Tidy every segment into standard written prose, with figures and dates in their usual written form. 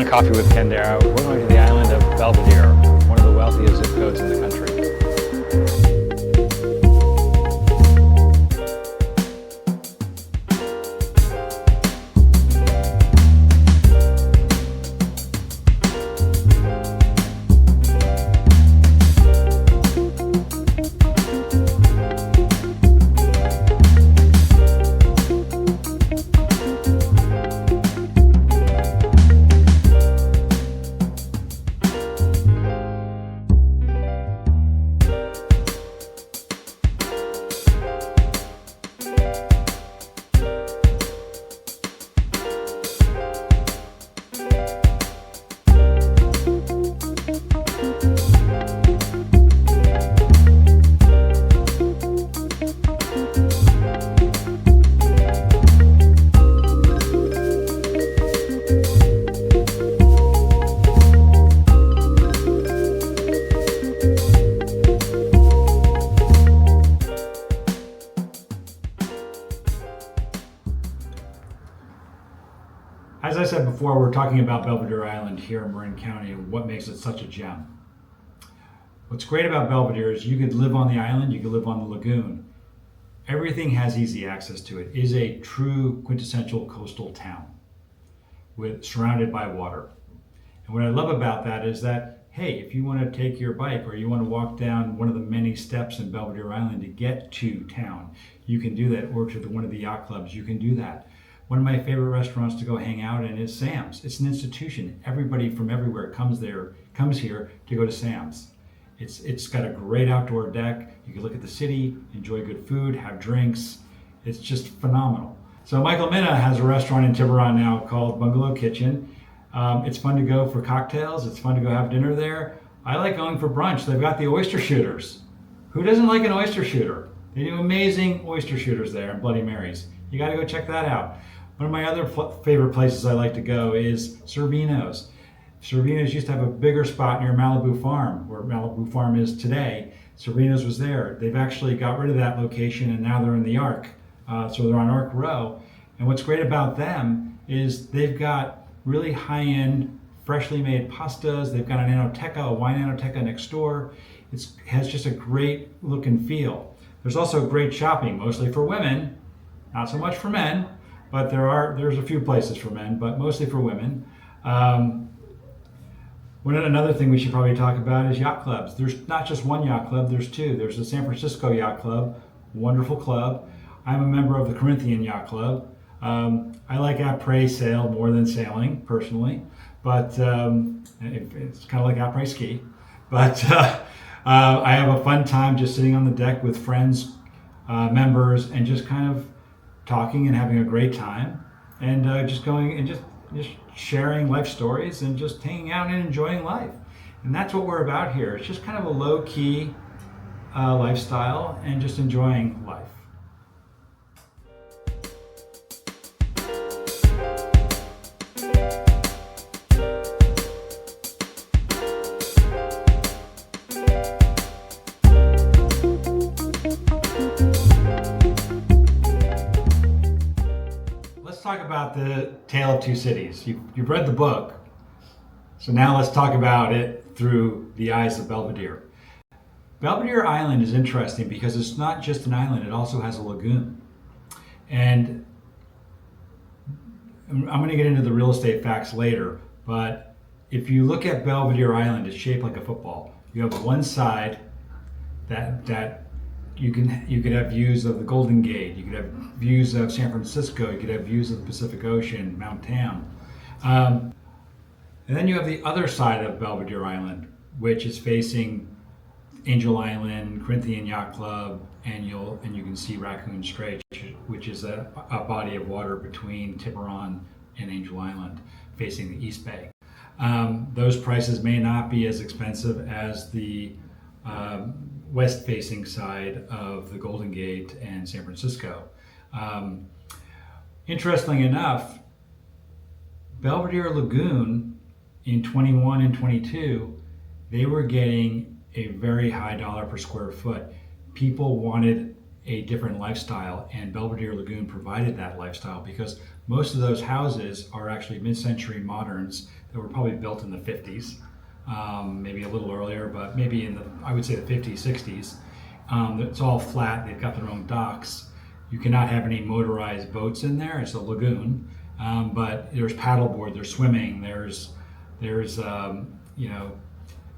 Coffee with Ken Dara. We're going to the island of Belvedere, one of the wealthiest zip codes in the country. As I said before, we're talking about Belvedere Island here in Marin County and what makes it such a gem. What's great about Belvedere is you could live on the island, you could live on the lagoon. Everything has easy access to it. It is a true quintessential coastal town surrounded by water. And what I love about that is that, hey, if you want to take your bike or you want to walk down one of the many steps in Belvedere Island to get to town, you can do that, or to one of the yacht clubs, you can do that. One of my favorite restaurants to go hang out in is Sam's. It's an institution. Everybody from everywhere comes here to go to Sam's. It's got a great outdoor deck. You can look at the city, enjoy good food, have drinks. It's just phenomenal. So Michael Minna has a restaurant in Tiburon now called Bungalow Kitchen. It's fun to go for cocktails. It's fun to go have dinner there. I like going for brunch. They've got the oyster shooters. Who doesn't like an oyster shooter? They do amazing oyster shooters there and Bloody Marys. You got to go check that out. One of my other favorite places I like to go is Servino's. Servino's used to have a bigger spot near Malibu Farm, where Malibu Farm is today. Servino's was there. They've actually got rid of that location and now they're in the Arc. So they're on Arc Row. And what's great about them is they've got really high-end, freshly made pastas. They've got an enoteca, a wine enoteca next door. It has just a great look and feel. There's also great shopping, mostly for women, not so much for men. But there's a few places for men, but mostly for women. Another thing we should probably talk about is yacht clubs. There's not just one yacht club, there's two. There's the San Francisco Yacht Club, wonderful club. I'm a member of the Corinthian Yacht Club. I like après sail more than sailing, personally, but it's kind of like après ski. But I have a fun time just sitting on the deck with friends, members, and just kind of talking and having a great time, and just going and just sharing life stories and just hanging out and enjoying life. And that's what we're about here. It's just kind of a low-key lifestyle and just enjoying life. Let's talk about the Tale of Two Cities. You've read the book, so now let's talk about it through the eyes of Belvedere. Belvedere Island is interesting because it's not just an island, it also has a lagoon. And I'm going to get into the real estate facts later, but if you look at Belvedere Island, it's shaped like a football. You have one side that you could have views of the Golden Gate, you could have views of San Francisco, you could have views of the Pacific Ocean, Mount Tam. And then you have the other side of Belvedere Island, which is facing Angel Island, Corinthian Yacht Club, and you can see Raccoon Strait, which is a body of water between Tiburon and Angel Island, facing the East Bay. Those prices may not be as expensive as the west-facing side of the Golden Gate and San Francisco. Interestingly enough, Belvedere Lagoon in 21 and 22, they were getting a very high dollar per square foot. People wanted a different lifestyle, and Belvedere Lagoon provided that lifestyle because most of those houses are actually mid-century moderns that were probably built in the 50s, maybe a little earlier, but maybe in the, I would say the 50s, 60s. It's all flat. They've got their own docks. You cannot have any motorized boats in there. It's a lagoon, but there's paddleboard, there's swimming, there's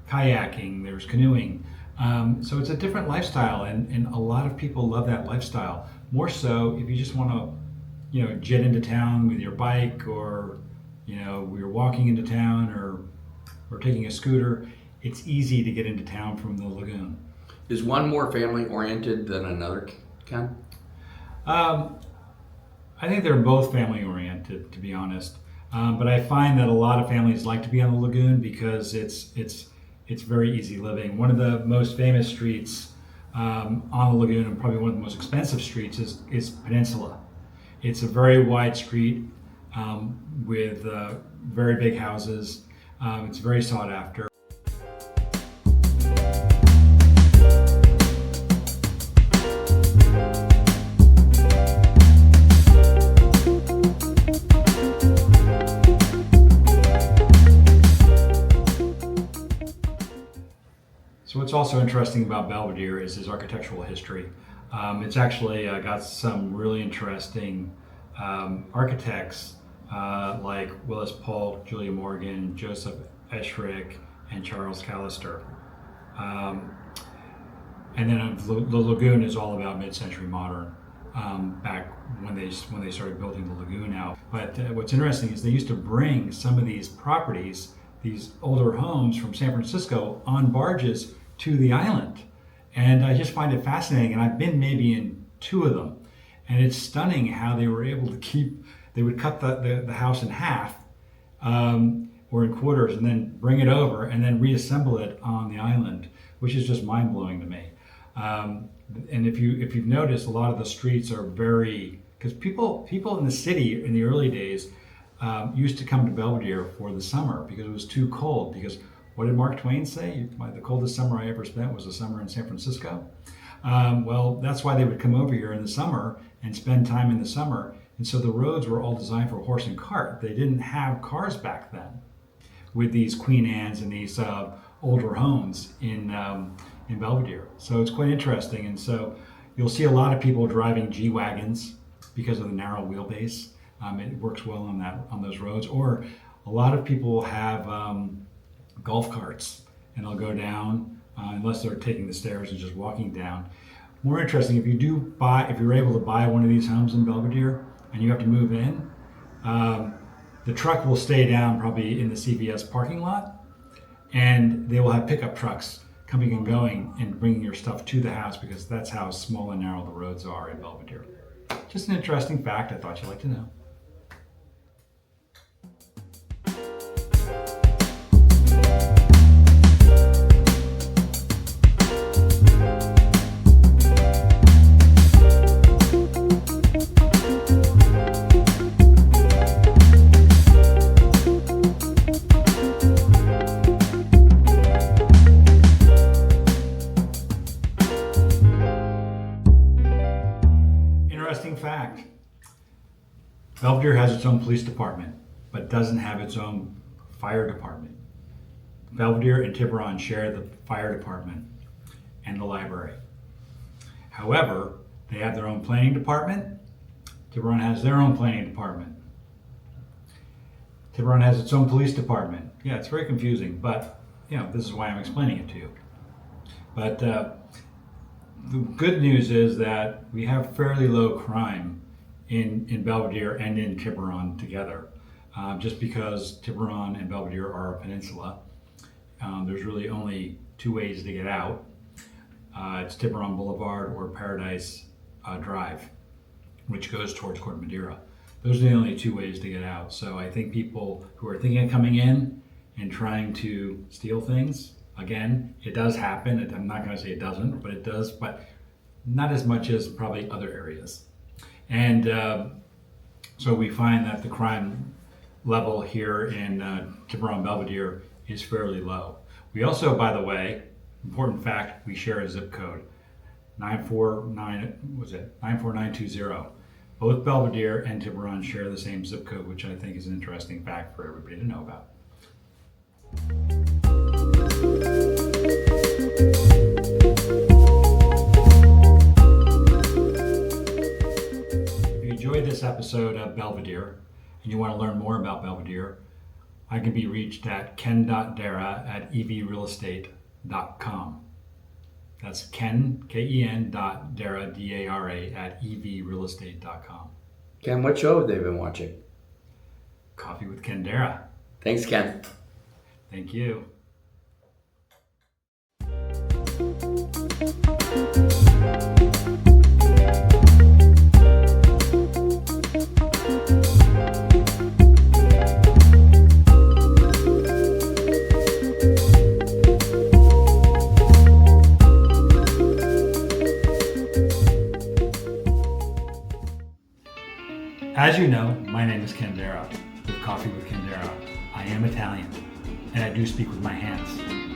kayaking, there's canoeing. So it's a different lifestyle, and a lot of people love that lifestyle. More so if you just want to, jet into town with your bike, or you're walking into town, or taking a scooter. It's easy to get into town from the lagoon. Is one more family oriented than another, Ken? I think they're both family oriented, to be honest. But I find that a lot of families like to be on the lagoon because it's very easy living. One of the most famous streets on the lagoon, and probably one of the most expensive streets, is Peninsula. It's a very wide street with very big houses. It's very sought after. So what's also interesting about Belvedere is its architectural history. It's actually got some really interesting architects like Willis Polk, Julia Morgan, Joseph Esherick, and Charles Callister. And then the lagoon is all about mid-century modern, back when they started building the lagoon out. But what's interesting is they used to bring some of these properties, these older homes from San Francisco, on barges to the island. And I just find it fascinating. And I've been maybe in 2 of them. And it's stunning how they were able to they would cut the house in half, or in quarters, and then bring it over and then reassemble it on the island, which is just mind blowing to me. And if you've noticed, a lot of the streets are because people in the city in the early days used to come to Belvedere for the summer because it was too cold. Because what did Mark Twain say? The coldest summer I ever spent was a summer in San Francisco. Well, that's why they would come over here in the summer and spend time in the summer. And so the roads were all designed for horse and cart. They didn't have cars back then, with these Queen Anne's and these older homes in Belvedere. So it's quite interesting. And so you'll see a lot of people driving G-Wagons because of the narrow wheelbase. It works well on those roads. Or a lot of people have golf carts, and they'll go down, unless they're taking the stairs and just walking down. More interesting, if you're able to buy one of these homes in Belvedere and you have to move in, the truck will stay down probably in the CVS parking lot, and they will have pickup trucks coming and going and bringing your stuff to the house, because that's how small and narrow the roads are in Belvedere. Just an interesting fact I thought you'd like to know. Interesting fact. Belvedere has its own police department, but doesn't have its own fire department. Belvedere and Tiburon share the fire department and the library. However, they have their own planning department. Tiburon has their own planning department. Tiburon has its own police department. Yeah, it's very confusing, but this is why I'm explaining it to you. But the good news is that we have fairly low crime in Belvedere and in Tiburon together, just because Tiburon and Belvedere are a peninsula. There's really only 2 ways to get out. It's Tiburon Boulevard or Paradise Drive, which goes towards Corte Madera. Those are the only 2 ways to get out. So I think people who are thinking of coming in and trying to steal things, again, it does happen. I'm not going to say it doesn't, but it does, but not as much as probably other areas. And so we find that the crime level here in Tiburon Belvedere is fairly low. We also, by the way, important fact, we share a zip code, 94920. Both Belvedere and Tiburon share the same zip code, which I think is an interesting fact for everybody to know about. If you enjoyed this episode of Belvedere and you want to learn more about Belvedere, I can be reached at ken.dara@evrealestate.com. That's Ken, Ken, Dara, Dara, at evrealestate.com. Ken, what show have they been watching? Coffee with Ken Dara. Thanks, Ken. Thank you. As you know, my name is Ken Dara with Coffee with Ken Dara. I am Italian, and I do speak with my hands.